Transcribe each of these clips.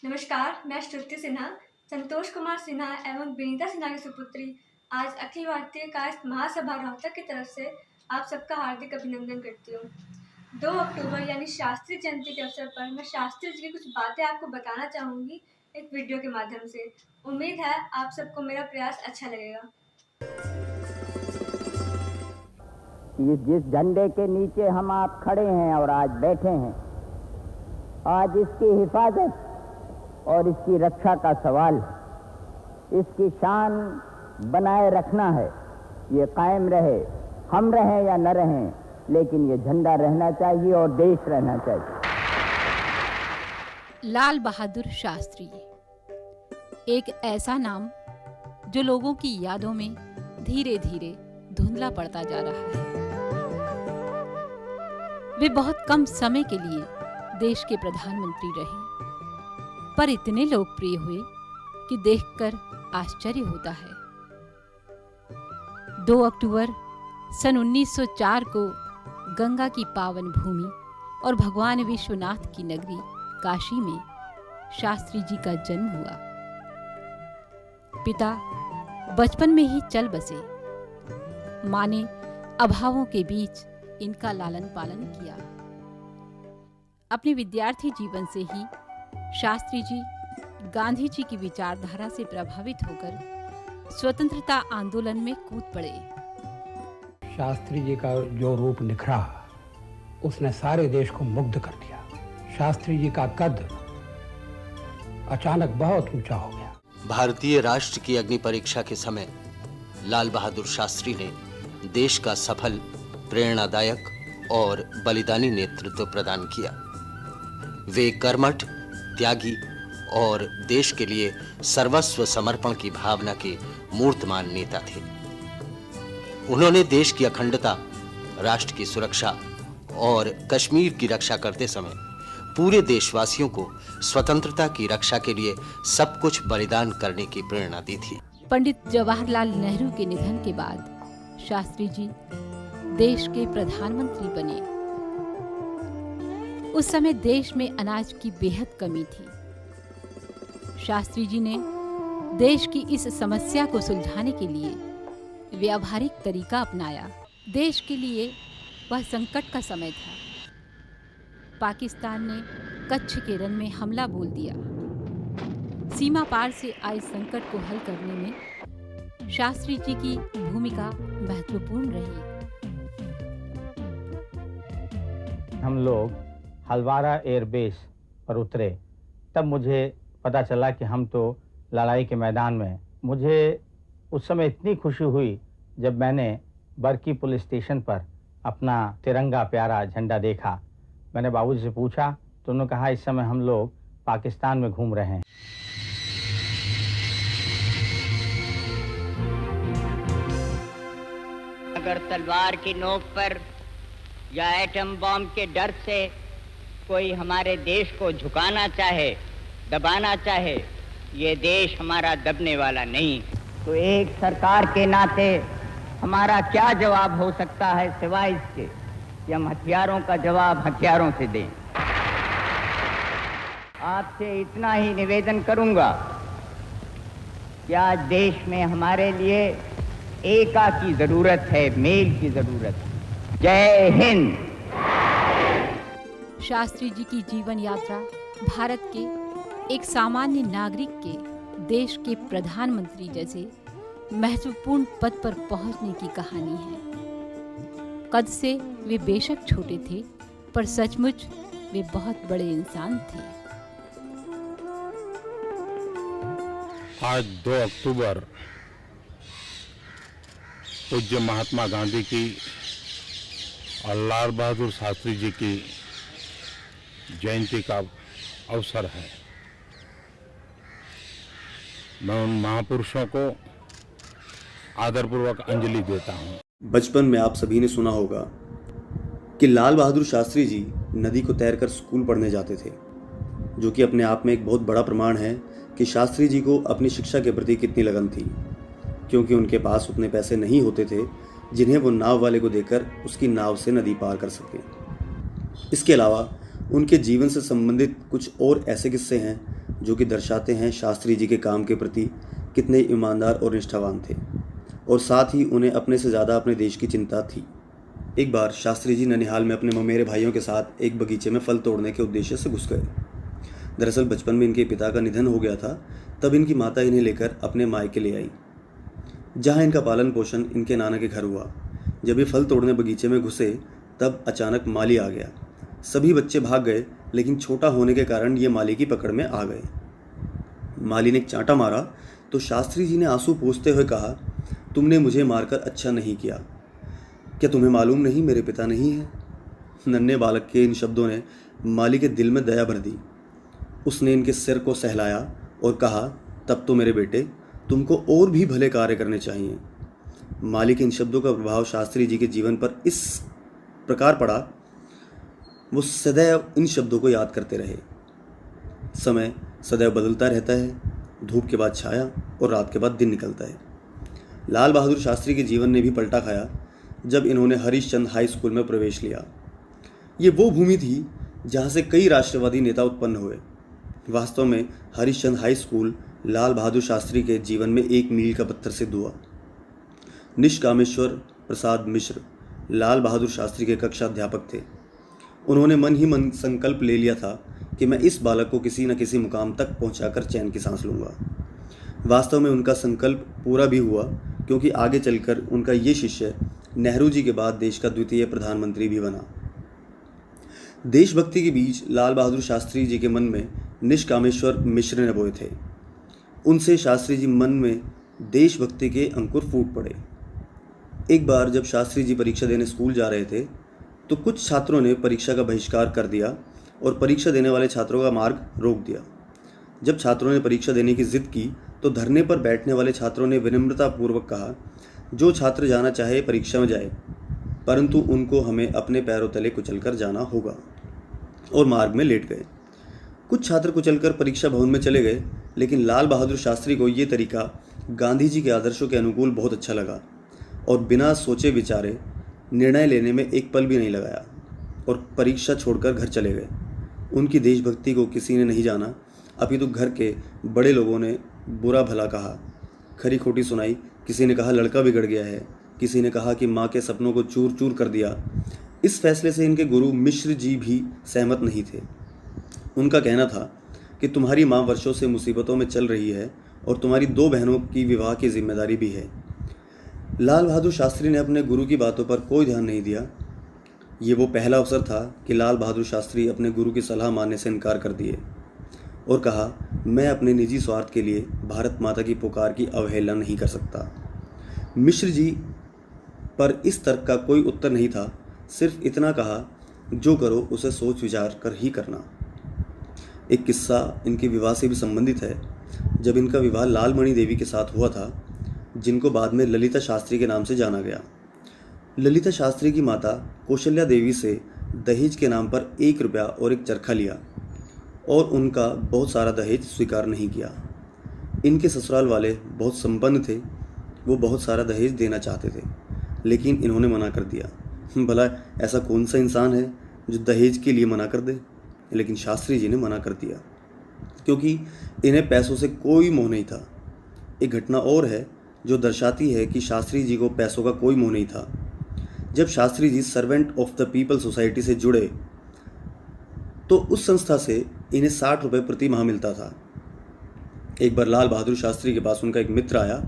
नमस्कार, मैं श्रुति सिन्हा, संतोष कुमार सिन्हा एवं विनीता सिन्हा की सुपुत्री आज अखिल भारतीय कायस्थ महासभा रोहतक की तरफ से आप सबका हार्दिक अभिनंदन करती हूँ। 2 अक्टूबर यानी शास्त्री जयंती के अवसर पर मैं शास्त्री जी की कुछ बातें आपको बताना चाहूँगी एक वीडियो के माध्यम से। उम्मीद है आप सबको मेरा प्रयास अच्छा लगेगा। जिस झंडे के नीचे हम आप खड़े हैं और आज बैठे हैं, आज इसकी हिफाजत और इसकी रक्षा का सवाल, इसकी शान बनाए रखना है। ये कायम रहे, हम रहें या न रहें, लेकिन ये झंडा रहना चाहिए और देश रहना चाहिए। लाल बहादुर शास्त्री एक ऐसा नाम जो लोगों की यादों में धीरे धीरे धुंधला पड़ता जा रहा है। वे बहुत कम समय के लिए देश के प्रधानमंत्री रहे, पर इतने लोकप्रिय हुए कि देखकर आश्चर्य होता है। 2 अक्टूबर सन 1904 को गंगा की पावन भूमि और भगवान विश्वनाथ की नगरी काशी में शास्त्री जी का जन्म हुआ। पिता बचपन में ही चल बसे। मां ने अभावों के बीच इनका लालन पालन किया। अपने विद्यार्थी जीवन से ही शास्त्री जी गांधी जी की विचारधारा से प्रभावित होकर स्वतंत्रता आंदोलन में कूद पड़े। शास्त्री जी का जो रूप निखरा, उसने सारे देश को मुग्ध कर दिया। शास्त्री जी का कद अचानक बहुत ऊंचा हो गया। भारतीय राष्ट्र की अग्नि परीक्षा के समय लाल बहादुर शास्त्री ने देश का सफल, प्रेरणादायक और बलिदानी नेतृत्व प्रदान किया। वे कर्मठ, त्यागी और देश के लिए सर्वस्व समर्पण की भावना के मूर्तमान नेता थे। उन्होंने देश की अखंडता, राष्ट्र की सुरक्षा और कश्मीर की रक्षा करते समय पूरे देशवासियों को स्वतंत्रता की रक्षा के लिए सब कुछ बलिदान करने की प्रेरणा दी थी। पंडित जवाहरलाल नेहरू के निधन के बाद शास्त्री जी देश के प्रधानमंत्री बने। उस समय देश में अनाज की बेहद कमी थी। शास्त्री जी ने देश की इस समस्या को सुलझाने के लिए व्यावहारिक तरीका अपनाया। देश के लिए वह संकट का समय था। पाकिस्तान ने कच्छ के रण में हमला बोल दिया। सीमा पार से आए संकट को हल करने में शास्त्री जी की भूमिका महत्वपूर्ण रही। हम लोग हलवारा एयरबेस पर उतरे, तब मुझे पता चला कि हम तो लड़ाई के मैदान में। मुझे उस समय इतनी खुशी हुई जब मैंने बरकी पुलिस स्टेशन पर अपना तिरंगा प्यारा झंडा देखा। मैंने बाबूजी से पूछा तो उन्होंने कहा इस समय हम लोग पाकिस्तान में घूम रहे हैं। अगर तलवार की नोक पर या एटम बम के डर से कोई हमारे देश को झुकाना चाहे, दबाना चाहे, ये देश हमारा दबने वाला नहीं। तो एक सरकार के नाते हमारा क्या जवाब हो सकता है सिवाय इसके कि हम हथियारों का जवाब हथियारों से दें। आपसे इतना ही निवेदन करूंगा कि आज देश में हमारे लिए एकता की जरूरत है, मेल की जरूरत है। जय हिंद। शास्त्री जी की जीवन यात्रा भारत के एक सामान्य नागरिक के देश के प्रधानमंत्री जैसे महत्वपूर्ण पद पर पहुंचने की कहानी है। कद से वे बेशक छोटे थे, पर सचमुच वे बहुत बड़े इंसान थे। आज 2 अक्टूबर पूज्य महात्मा गांधी की और लाल बहादुर शास्त्री जी की जयंती का अवसर है। मैं उन महापुरुषों को आदरपूर्वक अंजलि देता हूँ। बचपन में आप सभी ने सुना होगा कि लाल बहादुर शास्त्री जी नदी को तैरकर स्कूल पढ़ने जाते थे, जो कि अपने आप में एक बहुत बड़ा प्रमाण है कि शास्त्री जी को अपनी शिक्षा के प्रति कितनी लगन थी, क्योंकि उनके पास उतने पैसे नहीं होते थे जिन्हें वो नाव वाले को देकर उसकी नाव से नदी पार कर सकें। इसके अलावा उनके जीवन से संबंधित कुछ और ऐसे किस्से हैं जो कि दर्शाते हैं शास्त्री जी के काम के प्रति कितने ईमानदार और निष्ठावान थे, और साथ ही उन्हें अपने से ज़्यादा अपने देश की चिंता थी। एक बार शास्त्री जी ननिहाल में अपने ममेरे भाइयों के साथ एक बगीचे में फल तोड़ने के उद्देश्य से घुस गए। दरअसल बचपन में इनके पिता का निधन हो गया था, तब इनकी माता इन्हें लेकर अपने मायके ले आई, जहाँ इनका पालन पोषण इनके नाना के घर हुआ। जब ये फल तोड़ने बगीचे में घुसे तब अचानक माली आ गया। सभी बच्चे भाग गए, लेकिन छोटा होने के कारण ये माली की पकड़ में आ गए। माली ने एक चांटा मारा तो शास्त्री जी ने आंसू पोंछते हुए कहा, तुमने मुझे मारकर अच्छा नहीं किया। क्या तुम्हें मालूम नहीं मेरे पिता नहीं है? नन्हे बालक के इन शब्दों ने माली के दिल में दया भर दी। उसने इनके सिर को सहलाया और कहा, तब तो मेरे बेटे तुमको और भी भले कार्य करने चाहिए। माली के इन शब्दों का प्रभाव शास्त्री जी के जीवन पर इस प्रकार पड़ा, वो सदैव इन शब्दों को याद करते रहे। समय सदैव बदलता रहता है, धूप के बाद छाया और रात के बाद दिन निकलता है। लाल बहादुर शास्त्री के जीवन ने भी पलटा खाया जब इन्होंने हरिश्चंद्र हाई स्कूल में प्रवेश लिया। ये वो भूमि थी जहाँ से कई राष्ट्रवादी नेता उत्पन्न हुए। वास्तव में हरिश्चंद्र हाई स्कूल लाल बहादुर शास्त्री के जीवन में एक मील का पत्थर सिद्ध हुआ। निष्कामेश्वर प्रसाद मिश्र लाल बहादुर शास्त्री के कक्षा अध्यापक थे। उन्होंने मन ही मन संकल्प ले लिया था कि मैं इस बालक को किसी न किसी मुकाम तक पहुंचाकर चैन की सांस लूंगा। वास्तव में उनका संकल्प पूरा भी हुआ, क्योंकि आगे चलकर उनका ये शिष्य नेहरू जी के बाद देश का द्वितीय प्रधानमंत्री भी बना। देशभक्ति के बीज लाल बहादुर शास्त्री जी के मन में निष्कामेश्वर मिश्र ने बोए थे। उनसे शास्त्री जी मन में देशभक्ति के अंकुर फूट पड़े। एक बार जब शास्त्री जी परीक्षा देने स्कूल जा रहे थे तो कुछ छात्रों ने परीक्षा का बहिष्कार कर दिया और परीक्षा देने वाले छात्रों का मार्ग रोक दिया। जब छात्रों ने परीक्षा देने की जिद की तो धरने पर बैठने वाले छात्रों ने विनम्रतापूर्वक कहा, जो छात्र जाना चाहे परीक्षा में जाए, परंतु उनको हमें अपने पैरों तले कुचलकर जाना होगा, और मार्ग में लेट गए। कुछ छात्र कुचलकर परीक्षा भवन में चले गए, लेकिन लाल बहादुर शास्त्री को ये तरीका गांधी जी के आदर्शों के अनुकूल बहुत अच्छा लगा और बिना सोचे विचारे निर्णय लेने में एक पल भी नहीं लगाया और परीक्षा छोड़कर घर चले गए। उनकी देशभक्ति को किसी ने नहीं जाना, अपितु घर के बड़े लोगों ने बुरा भला कहा, खरी खोटी सुनाई। किसी ने कहा लड़का बिगड़ गया है, किसी ने कहा कि माँ के सपनों को चूर चूर कर दिया। इस फैसले से इनके गुरु मिश्र जी भी सहमत नहीं थे। उनका कहना था कि तुम्हारी माँ वर्षों से मुसीबतों में चल रही है और तुम्हारी 2 बहनों की विवाह की जिम्मेदारी भी है। लाल बहादुर शास्त्री ने अपने गुरु की बातों पर कोई ध्यान नहीं दिया। ये वो पहला अवसर था कि लाल बहादुर शास्त्री अपने गुरु की सलाह मानने से इनकार कर दिए और कहा, मैं अपने निजी स्वार्थ के लिए भारत माता की पुकार की अवहेलना नहीं कर सकता। मिश्र जी पर इस तर्क का कोई उत्तर नहीं था, सिर्फ इतना कहा, जो करो उसे सोच विचार कर ही करना। एक किस्सा इनके विवाह से भी संबंधित है। जब इनका विवाह लालमणि देवी के साथ हुआ था, जिनको बाद में ललिता शास्त्री के नाम से जाना गया। ललिता शास्त्री की माता कौशल्या देवी से दहेज के नाम पर 1 रुपया और एक चरखा लिया और उनका बहुत सारा दहेज स्वीकार नहीं किया। इनके ससुराल वाले बहुत संपन्न थे, वो बहुत सारा दहेज देना चाहते थे, लेकिन इन्होंने मना कर दिया। भला ऐसा कौन सा इंसान है जो दहेज के लिए मना कर दे? लेकिन शास्त्री जी ने मना कर दिया, क्योंकि इन्हें पैसों से कोई मोह नहीं था। एक घटना और है जो दर्शाती है कि शास्त्री जी को पैसों का कोई मोह नहीं था। जब Shastri ji servant of the people society से जुड़े तो उस संस्था से इन्हें 60 रुपये प्रति माह मिलता था। एक बार लाल बहादुर शास्त्री के पास उनका एक मित्र आया।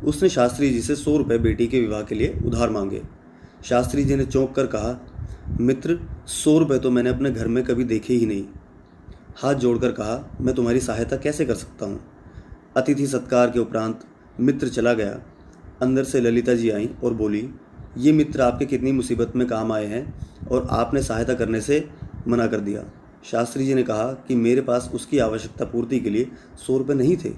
उसने शास्त्री जी से 100 रुपये बेटी के विवाह के लिए उधार मांगे। शास्त्री जी ने चौंक कर कहा, मित्र 100 रुपये तो मैंने अपने घर में कभी देखे ही नहीं। हाथ जोड़कर कहा, मैं तुम्हारी सहायता कैसे कर सकता हूँ। अतिथि सत्कार के उपरांत मित्र चला गया। अंदर से ललिता जी आईं और बोली, ये मित्र आपके कितनी मुसीबत में काम आए हैं और आपने सहायता करने से मना कर दिया। शास्त्री जी ने कहा कि मेरे पास उसकी आवश्यकता पूर्ति के लिए 100 रुपये नहीं थे।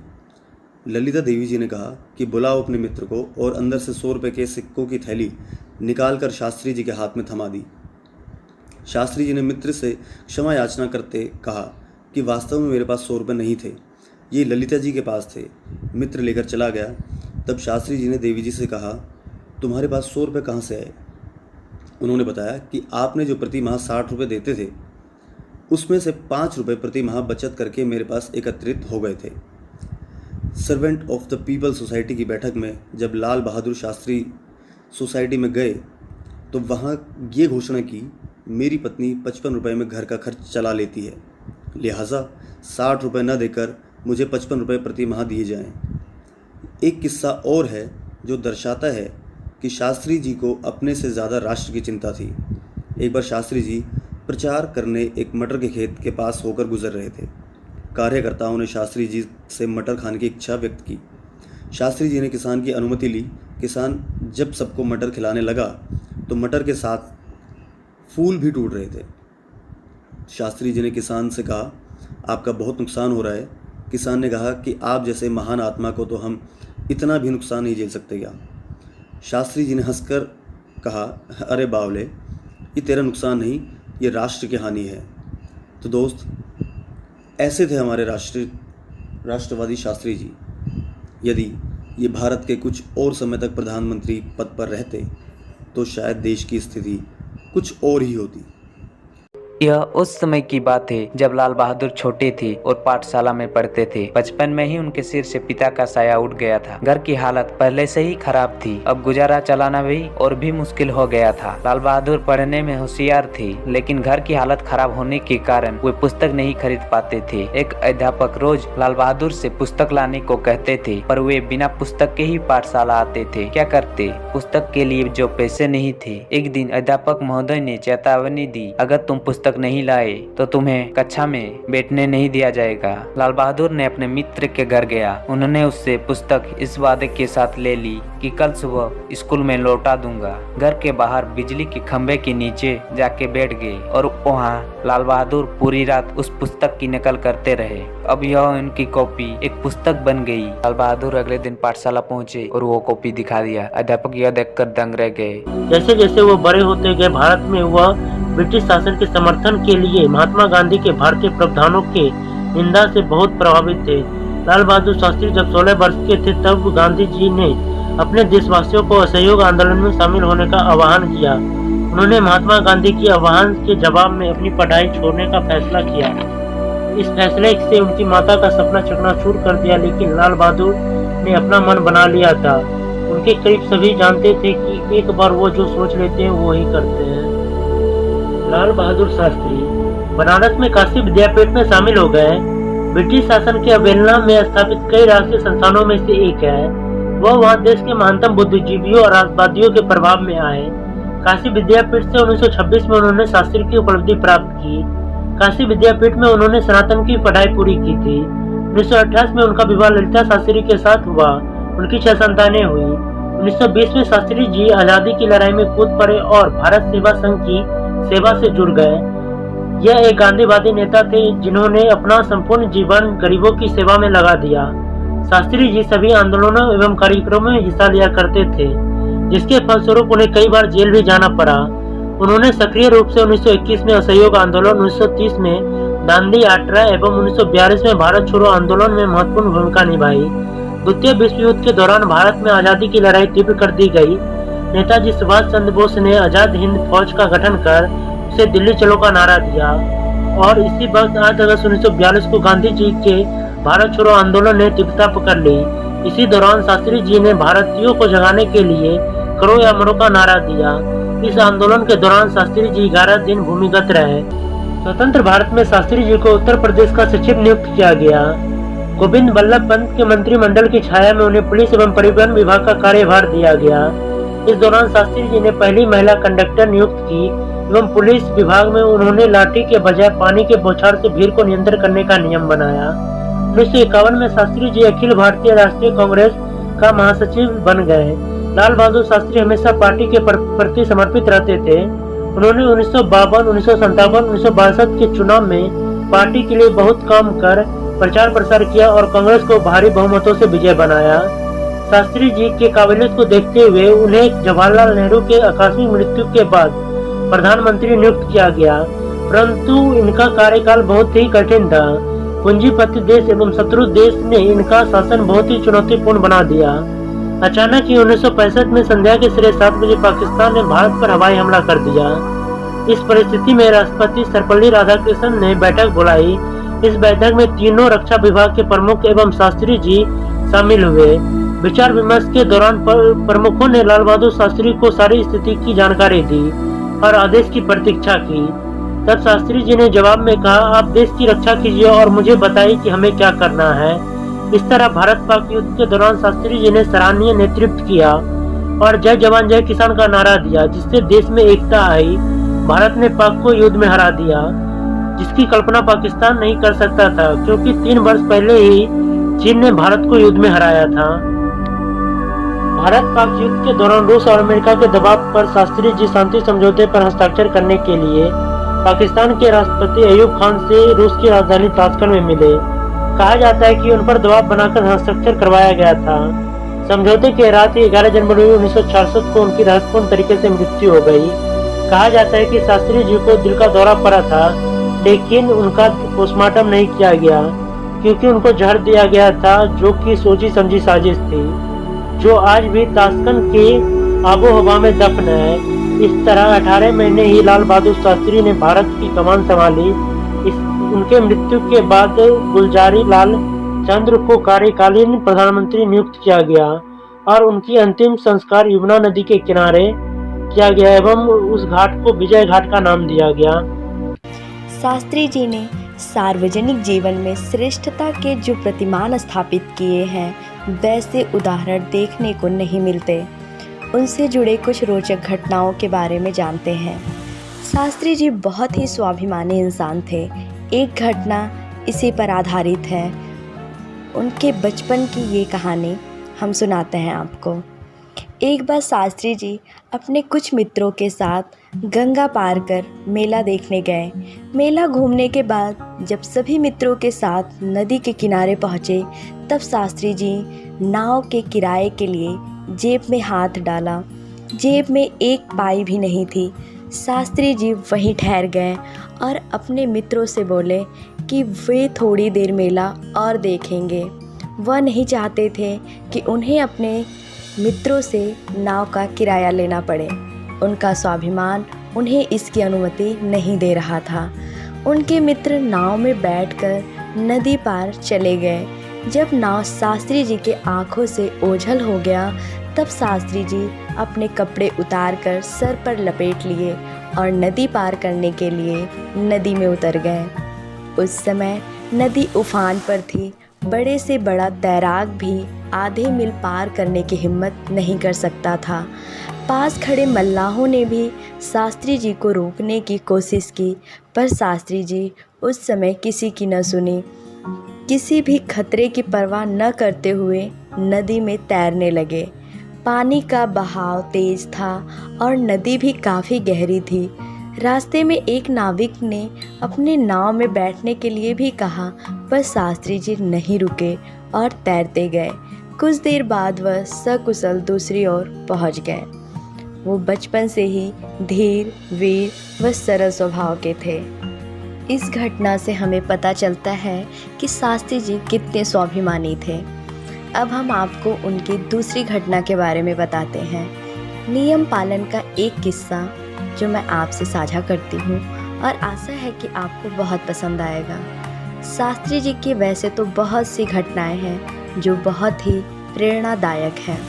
ललिता देवी जी ने कहा कि बुलाओ अपने मित्र को, और अंदर से 100 रुपये के सिक्कों की थैली निकालकर शास्त्री जी के हाथ में थमा दी। शास्त्री जी ने मित्र से क्षमा याचना करते कहा कि वास्तव में मेरे पास 100 रुपये नहीं थे, ये ललिता जी के पास थे। मित्र लेकर चला गया। तब शास्त्री जी ने देवी जी से कहा, तुम्हारे पास 100 रुपये कहाँ से आए? उन्होंने बताया कि आपने जो प्रति माह 60 रुपये देते थे, उसमें से 5 रुपये प्रति माह बचत करके मेरे पास एकत्रित हो गए थे। Servant of the people society की बैठक में जब लाल बहादुर शास्त्री सोसाइटी में गए तो वहाँ ये घोषणा की, मेरी पत्नी 55 रुपये में घर का खर्च चला लेती है, लिहाजा 60 रुपये न देकर मुझे 55 रुपये प्रति माह दिए जाएं। एक किस्सा और है जो दर्शाता है कि शास्त्री जी को अपने से ज़्यादा राष्ट्र की चिंता थी। एक बार शास्त्री जी प्रचार करने एक मटर के खेत के पास होकर गुजर रहे थे। कार्यकर्ताओं ने शास्त्री जी से मटर खाने की इच्छा व्यक्त की। शास्त्री जी ने किसान की अनुमति ली। किसान जब सबको मटर खिलाने लगा तो मटर के साथ फूल भी टूट रहे थे। शास्त्री जी ने किसान से कहा, आपका बहुत नुकसान हो रहा है। किसान ने कहा कि आप जैसे महान आत्मा को तो हम इतना भी नुकसान नहीं झेल सकते क्या? शास्त्री जी ने हंसकर कहा, अरे बावले, ये तेरा नुकसान नहीं, ये राष्ट्र की हानि है। तो दोस्त, ऐसे थे हमारे राष्ट्रवादी शास्त्री जी। यदि ये भारत के कुछ और समय तक प्रधानमंत्री पद पर रहते तो शायद देश की स्थिति कुछ और ही होती। यह उस समय की बात है जब लाल बहादुर छोटे थे और पाठशाला में पढ़ते थे। बचपन में ही उनके सिर से पिता का साया उठ गया था। घर की हालत पहले से ही खराब थी, अब गुजारा चलाना भी और भी मुश्किल हो गया था। लाल बहादुर पढ़ने में होशियार थे, लेकिन घर की हालत खराब होने के कारण वे पुस्तक नहीं खरीद पाते थे। एक अध्यापक रोज लाल बहादुर से पुस्तक लाने को कहते थे, पर वे बिना पुस्तक के ही पाठशाला आते थे। क्या करते, पुस्तक के लिए जो पैसे नहीं थे। एक दिन अध्यापक महोदय ने चेतावनी दी, अगर तुम पुस्तक नहीं लाए तो तुम्हें कक्षा में बैठने नहीं दिया जाएगा। लाल बहादुर ने अपने मित्र के घर गया। उन्होंने उससे पुस्तक इस वादे के साथ ले ली कि कल सुबह स्कूल में लौटा दूंगा। घर के बाहर बिजली के खंभे के नीचे जाके बैठ गए और वहाँ लाल बहादुर पूरी रात उस पुस्तक की नकल करते रहे। अब यह उनकी कॉपी एक पुस्तक बन गई। लाल बहादुर अगले दिन पाठशाला पहुँचे और वो कॉपी दिखा दिया। अध्यापक यह देखकर दंग रह गए। जैसे जैसे वो बड़े होते गए, भारत में वह ब्रिटिश शासन के समर्थन के लिए महात्मा गांधी के भारतीय प्रावधानों के निंदा से बहुत प्रभावित थे। लाल बहादुर शास्त्री जब 16 वर्ष के थे तब गांधी जी ने अपने देशवासियों को असहयोग आंदोलन में शामिल होने का आह्वान किया। उन्होंने महात्मा गांधी के आह्वान के जवाब में अपनी पढ़ाई छोड़ने का फैसला किया। इस फैसले से उनकी माता का सपना चकनाचूर कर दिया, लेकिन लाल बहादुर ने अपना मन बना लिया था। उनके करीब सभी जानते थे कि एक बार वो जो सोच लेते हैं वो ही करते हैं। लाल बहादुर शास्त्री बनारस में काशी विद्यापीठ में शामिल हो गए। ब्रिटिश शासन की अवहेलना में स्थापित कई राष्ट्रीय संस्थानों में से एक है। वह वहाँ देश के महानतम बुद्धिजीवियों और राष्ट्रवादियों के प्रभाव में आए। काशी विद्यापीठ से 1926 में उन्होंने शास्त्री की उपलब्धि प्राप्त की। काशी विद्यापीठ में उन्होंने स्नातक की पढ़ाई पूरी की थी। 1928 में उनका विवाह ललिता शास्त्री के साथ हुआ। उनकी 6 संतानें हुई। 1920 में शास्त्री जी आजादी की लड़ाई में कूद पड़े और भारत सेवा संघ की सेवा से जुड़ गए। यह एक गांधीवादी नेता थे जिन्होंने अपना संपूर्ण जीवन गरीबों की सेवा में लगा दिया। शास्त्री जी सभी आंदोलनों एवं कार्यक्रमों में हिस्सा लिया करते थे, जिसके फलस्वरूप उन्हें कई बार जेल भी जाना पड़ा। उन्होंने सक्रिय रूप से 1921 में असहयोग आंदोलन, 1930 में दांडी यात्रा एवं 1942 में भारत छोड़ो आंदोलन में महत्वपूर्ण भूमिका निभाई। द्वितीय विश्व युद्ध के दौरान भारत में आजादी की लड़ाई तीव्र कर दी गई। नेताजी सुभाष चंद्र बोस ने आजाद हिंद फौज का गठन कर उसे दिल्ली चलो का नारा दिया और इसी वक्त 8 अगस्त 1942 को गांधी जी के भारत छोड़ो आंदोलन ने तीव्रता पकड़ ली। इसी दौरान शास्त्री जी ने भारतीयों को जगाने के लिए करो या मरो का नारा दिया। इस आंदोलन के दौरान शास्त्री जी 11 दिन भूमिगत रहे। स्वतंत्र भारत में शास्त्री जी को उत्तर प्रदेश का सचिव नियुक्त किया गया। गोविंद बल्लभ पंत के मंत्रिमंडल की छाया में उन्हें पुलिस एवं परिवहन विभाग का कार्यभार दिया गया। इस दौरान शास्त्री जी ने पहली महिला कंडक्टर नियुक्त की एवं पुलिस विभाग में उन्होंने लाठी के बजाय पानी के बौछार से भीड़ को नियंत्रित करने का नियम बनाया। 1951 में शास्त्री जी अखिल भारतीय राष्ट्रीय कांग्रेस का महासचिव बन गए। लाल बहादुर शास्त्री हमेशा पार्टी के प्रति समर्पित रहते थे। उन्होंने 1952, 1957, 1962 के चुनाव में पार्टी के लिए बहुत काम कर प्रचार प्रसार किया और कांग्रेस को भारी बहुमतों से विजय बनाया। शास्त्री जी के काबिलियत को देखते हुए उन्हें जवाहरलाल नेहरू के आकस्मिक मृत्यु के बाद प्रधानमंत्री नियुक्त किया गया, परंतु इनका कार्यकाल बहुत ही कठिन था। पूंजीपति देश एवं शत्रु देश ने इनका शासन बहुत ही चुनौतीपूर्ण बना दिया। अचानक ही 1965 में संध्या के 7:30 बजे पाकिस्तान ने भारत पर हवाई हमला कर दिया। इस परिस्थिति में राष्ट्रपति सर्वपल्ली राधाकृष्णन ने बैठक बुलाई। इस बैठक में तीनों रक्षा विभाग के प्रमुख एवं शास्त्री जी शामिल हुए। विचार विमर्श के दौरान प्रमुखों ने लाल बहादुर शास्त्री को सारी स्थिति की जानकारी दी और आदेश की प्रतीक्षा की। तब शास्त्री जी ने जवाब में कहा, आप देश की रक्षा कीजिए और मुझे बताइए कि हमें क्या करना है। इस तरह भारत पाक युद्ध के दौरान शास्त्री जी ने सराहनीय नेतृत्व किया और जय जवान जय किसान का नारा दिया, जिससे देश में एकता आई। भारत ने पाक को युद्ध में हरा दिया, जिसकी कल्पना पाकिस्तान नहीं कर सकता था, क्योंकि 3 वर्ष पहले ही चीन ने भारत को युद्ध में हराया था। भारत पाक युद्ध के दौरान रूस और अमेरिका के दबाव पर शास्त्री जी शांति समझौते पर हस्ताक्षर करने के लिए पाकिस्तान के राष्ट्रपति अयूब खान से रूस की राजधानी ताशकंद में मिले। कहा जाता है कि उन पर दबाव बनाकर हस्ताक्षर करवाया गया था। समझौते के रात 11 जनवरी 1966 को उनकी रहस्यपूर्ण तरीके से मृत्यु हो गई। कहा जाता है कि शास्त्री जी को दिल का दौरा पड़ा था, लेकिन उनका पोस्टमार्टम नहीं किया गया क्योंकि उनको जहर दिया गया था, जो कि सोची समझी साजिश थी, जो आज भी ताशकंद की आबो हवा में दफन है। इस तरह 18 महीने ही लाल बहादुर शास्त्री ने भारत की कमान संभाली। उनके मृत्यु के बाद गुलजारी लाल चंद्र को कार्यकालीन प्रधानमंत्री नियुक्त किया गया और उनकी अंतिम संस्कार यमुना नदी के किनारे किया गया एवं उस घाट को विजय घाट का नाम दिया गया। शास्त्री जी ने सार्वजनिक जीवन में श्रेष्ठता के जो प्रतिमान स्थापित किए हैं, वैसे उदाहरण देखने को नहीं मिलते। उनसे जुड़े कुछ रोचक घटनाओं के बारे में जानते हैं। शास्त्री जी बहुत ही स्वाभिमानी इंसान थे। एक घटना इसी पर आधारित है। उनके बचपन की ये कहानी हम सुनाते हैं आपको। एक बार शास्त्री जी अपने कुछ मित्रों के साथ गंगा पार कर मेला देखने गए। मेला घूमने के बाद जब सभी मित्रों के साथ नदी के किनारे पहुँचे, तब शास्त्री जी नाव के किराए के लिए जेब में हाथ डाला। जेब में एक पाई भी नहीं थी। शास्त्री जी वहीं ठहर गए और अपने मित्रों से बोले कि वे थोड़ी देर मेला और देखेंगे। वह नहीं चाहते थे कि उन्हें अपने मित्रों से नाव का किराया लेना पड़े। उनका स्वाभिमान उन्हें इसकी अनुमति नहीं दे रहा था। उनके मित्र नाव में बैठकर नदी पार चले गए। जब नाव शास्त्री जी के आँखों से ओझल हो गया, तब शास्त्री जी अपने कपड़े उतारकर सर पर लपेट लिए और नदी पार करने के लिए नदी में उतर गए। उस समय नदी उफान पर थी। बड़े से बड़ा तैराक भी आधे मील पार करने की हिम्मत नहीं कर सकता था। पास खड़े मल्लाहों ने भी शास्त्री जी को रोकने की कोशिश की, पर शास्त्री जी उस समय किसी की न सुनी। किसी भी खतरे की परवाह न करते हुए नदी में तैरने लगे। पानी का बहाव तेज था और नदी भी काफ़ी गहरी थी। रास्ते में एक नाविक ने अपने नाव में बैठने के लिए भी कहा, पर शास्त्री जी नहीं रुके और तैरते गए। कुछ देर बाद वह सकुशल दूसरी ओर पहुंच गए। वो बचपन से ही धीर, वीर व सरल स्वभाव के थे। इस घटना से हमें पता चलता है कि शास्त्री जी कितने स्वाभिमानी थे। अब हम आपको उनकी दूसरी घटना के बारे में बताते हैं। नियम पालन का एक किस्सा जो मैं आपसे साझा करती हूँ और आशा है कि आपको बहुत पसंद आएगा। शास्त्री जी की वैसे तो बहुत सी घटनाएं हैं जो बहुत ही प्रेरणादायक हैं।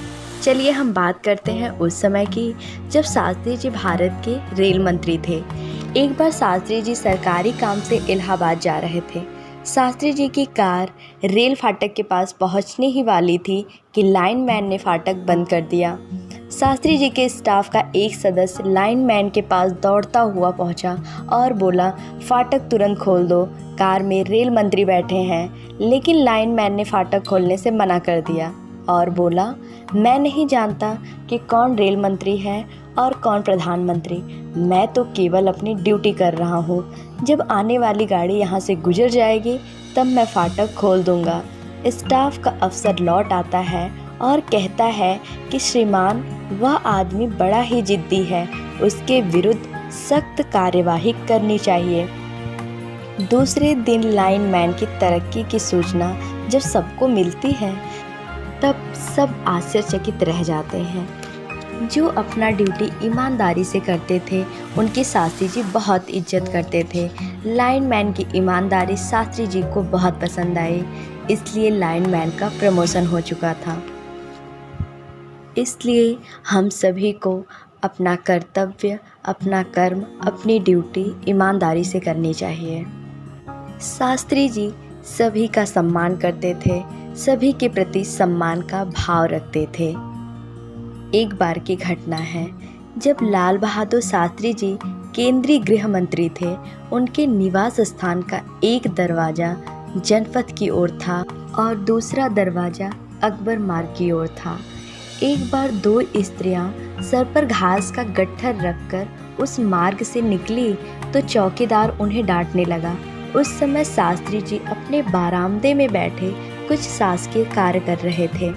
चलिए हम बात करते हैं उस समय की जब शास्त्री जी भारत के रेल मंत्री थे। एक बार शास्त्री जी सरकारी काम से इलाहाबाद जा रहे थे। शास्त्री जी की कार रेल फाटक के पास पहुंचने ही वाली थी कि लाइनमैन ने फाटक बंद कर दिया। शास्त्री जी के स्टाफ का एक सदस्य लाइनमैन के पास दौड़ता हुआ पहुंचा और बोला, फाटक तुरंत खोल दो, कार में रेल मंत्री बैठे हैं। लेकिन लाइनमैन ने फाटक खोलने से मना कर दिया और बोला, मैं नहीं जानता कि कौन रेल मंत्री है और कौन प्रधानमंत्री। मैं तो केवल अपनी ड्यूटी कर रहा हूँ। जब आने वाली गाड़ी यहाँ से गुजर जाएगी तब मैं फाटक खोल दूँगा। स्टाफ का अफसर लौट आता है और कहता है कि श्रीमान, वह आदमी बड़ा ही जिद्दी है, उसके विरुद्ध सख्त कार्यवाही करनी चाहिए। दूसरे दिन लाइनमैन की तरक्की की सूचना जब सबको मिलती है तब सब आश्चर्यचकित रह जाते हैं। जो अपना ड्यूटी ईमानदारी से करते थे उनकी शास्त्री जी बहुत इज्जत करते थे। लाइनमैन की ईमानदारी शास्त्री जी को बहुत पसंद आई, इसलिए लाइनमैन का प्रमोशन हो चुका था। इसलिए हम सभी को अपना कर्तव्य, अपना कर्म, अपनी ड्यूटी ईमानदारी से करनी चाहिए। शास्त्री जी सभी का सम्मान करते थे, सभी के प्रति सम्मान का भाव रखते थे। एक बार की घटना है, जब लाल बहादुर शास्त्री जी केंद्रीय गृह मंत्री थे, उनके निवास स्थान का एक दरवाज़ा जनपथ की ओर था और दूसरा दरवाज़ा अकबर मार्ग की ओर था। एक बार दो स्त्रियां सर पर घास का गट्ठर रखकर उस मार्ग से निकली तो चौकीदार उन्हें डांटने लगा। उस समय शास्त्री जी अपने बारामदे में बैठे कुछ शासकीय कार्य कर रहे थे।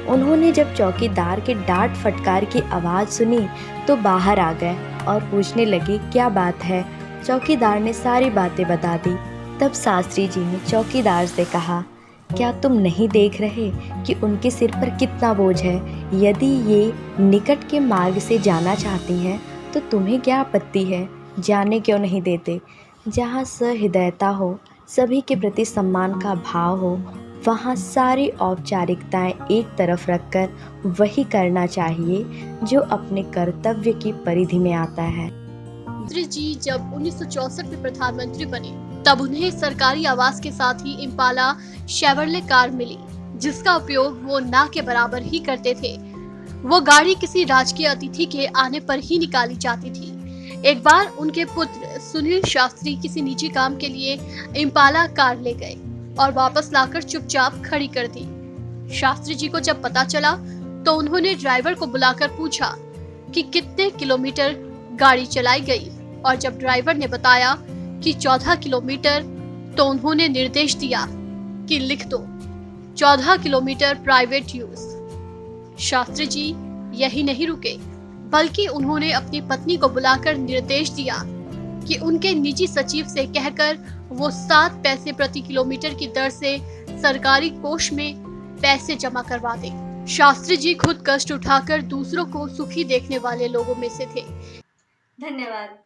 उन्होंने जब चौकीदार के डांट फटकार की आवाज़ सुनी तो बाहर आ गए और पूछने लगे क्या बात है। चौकीदार ने सारी बातें बता दी। तब शास्त्री जी ने चौकीदार से कहा, क्या तुम नहीं देख रहे कि उनके सिर पर कितना बोझ है? यदि ये निकट के मार्ग से जाना चाहती हैं तो तुम्हें क्या आपत्ति है? जाने क्यों नहीं देते? जहाँ सहृदयता हो, सभी के प्रति सम्मान का भाव हो, वहाँ सारी औपचारिकताएं एक तरफ रखकर वही करना चाहिए जो अपने कर्तव्य की परिधि में आता है। शास्त्री जी जब 1964 में प्रधानमंत्री बने तब उन्हें सरकारी आवास के साथ ही इम्पाला शेवरले कार मिली, जिसका उपयोग वो ना के बराबर ही करते थे। वो गाड़ी किसी राजकीय अतिथि के आने पर ही निकाली जाती थी। एक बार उनके पुत्र सुनील शास्त्री किसी निजी काम के लिए इम्पाला कार ले गए और वापस लाकर चुपचाप खड़ी कर दी। शास्त्री जी को जब पता चला तो उन्होंने ड्राइवर को बुलाकर पूछा कि कितने किलोमीटर गाड़ी चलाई गई, और जब ड्राइवर ने बताया कि 14 किलोमीटर तो उन्होंने निर्देश दिया कि लिख दो 14 kilometre private use. Shastri ji यही नहीं रुके, बल्कि उन्होंने अपनी पत्नी को बुलाकर निर्देश दिया कि उनके निजी सचिव से कहकर वो 7 पैसे प्रति किलोमीटर की दर से सरकारी कोष में पैसे जमा करवा दे। शास्त्री जी खुद कष्ट उठाकर दूसरों को सुखी देखने वाले लोगों में से थे। धन्यवाद।